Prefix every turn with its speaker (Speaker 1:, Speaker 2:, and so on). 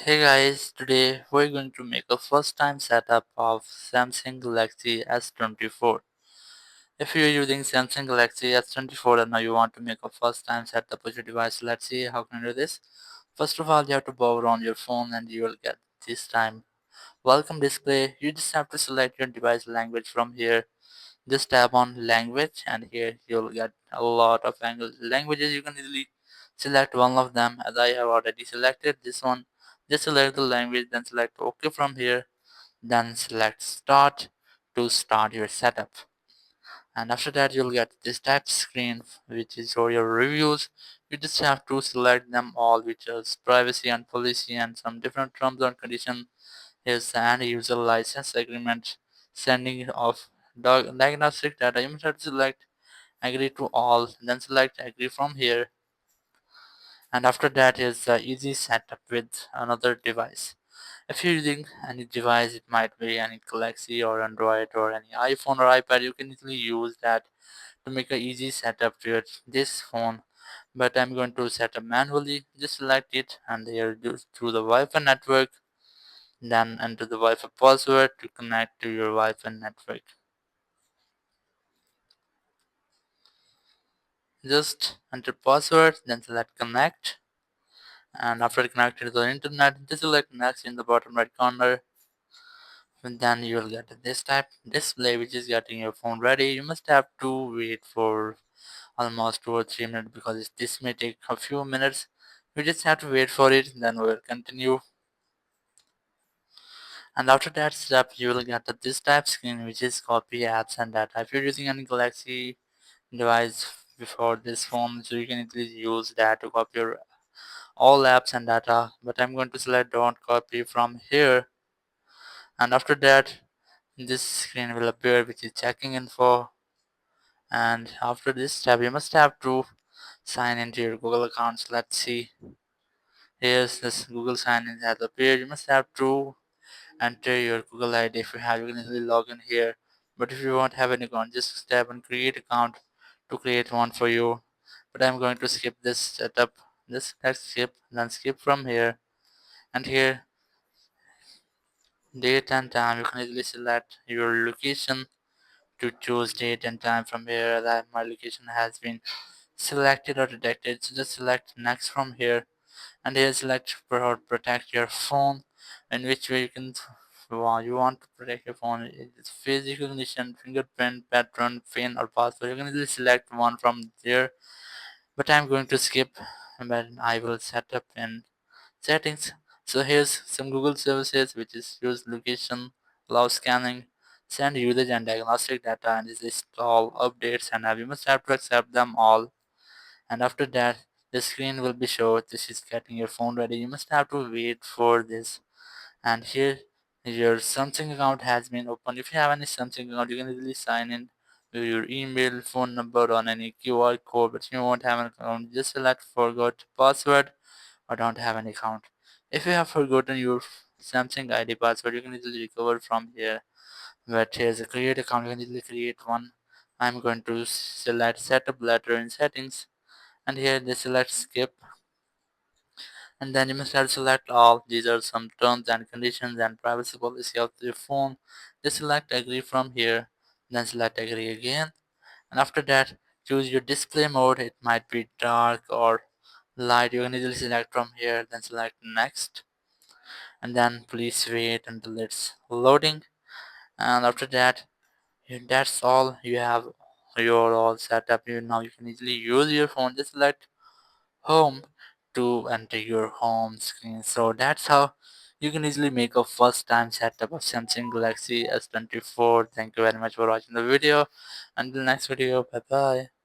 Speaker 1: Hey guys, today we're going to make a first time setup of Samsung Galaxy S24. If you're using Samsung Galaxy S24 and now you want to make a first time setup of your device, let's see how can you do this. First of all, you have to power on your phone and you will get this time welcome display. You just have to select your device language from here. Just tap on language and here you'll get a lot of languages. You can easily select one of them as I have already selected this one. Just select the language, then select OK from here, then select start to start your setup. And after that you'll get this type screen which is for your reviews. You just have to select them all, which is privacy and policy and some different terms and conditions. Here's the end user license agreement, sending of diagnostic data. You must have to select agree to all, then select agree from here. And after that is the easy setup with another device. If you're using any device, it might be any Galaxy or Android or any iPhone or iPad, you can easily use that to make an easy setup to this phone. But I'm going to set up manually. Just select it and here do through the Wi-Fi network. Then enter the Wi-Fi password to connect to your Wi-Fi network. Just enter password, then select connect. And after connecting to the internet, just select next in the bottom right corner. And then you will get this type display which is getting your phone ready. You must have to wait for almost 2 or 3 minutes because this may take a few minutes. You just have to wait for it, then we'll continue. And after that step you will get this type screen which is copy apps and data. If you're using any Galaxy device before this phone, so you can easily use that to copy your all apps and data, but I'm going to select don't copy from here. And after that this screen will appear which is checking info. And after this step you must have to sign into your Google accounts. Let's see, here's this Google sign in has appeared. You must have to enter your Google ID. If you have, you can easily log in here, but if you won't have an account, just tap on create account to create one for you. But I'm going to skip this setup. Just let's skip, then skip from here. And here date and time, you can easily select your location to choose date and time from here. That my location has been selected or detected, so just select next from here. And here select protect your phone, in which way you can you want to protect your phone. It's face recognition, fingerprint, pattern, pin or password. You can easily select one from there, but I'm going to skip, but I will set up in settings. So here's some Google services which is use location, allow scanning, send usage and diagnostic data, and this is all updates and you must have to accept them all. And after that the screen will be shown this is getting your phone ready. You must have to wait for this. And here your Samsung account has been opened. If you have any Samsung account, you can easily sign in with your email, phone number on any QR code, but you won't have an account, just select forgot password or don't have an account. If you have forgotten your Samsung ID password, you can easily recover from here. But here's a create account, you can easily create one. I'm going to select setup letter in settings, and here they select skip. And then you must have to select all. These are some terms and conditions and privacy policy of your phone. Just select agree from here, then select agree again. And after that choose your display mode. It might be dark or light. You can easily select from here, then select next. And then please wait until it's loading. And after that that's all. You have your all set up. Now you can easily use your phone. Just select home to enter your home screen. So that's how you can easily make a first time setup of Samsung Galaxy S24. Thank you very much for watching the video. Until next video, bye bye.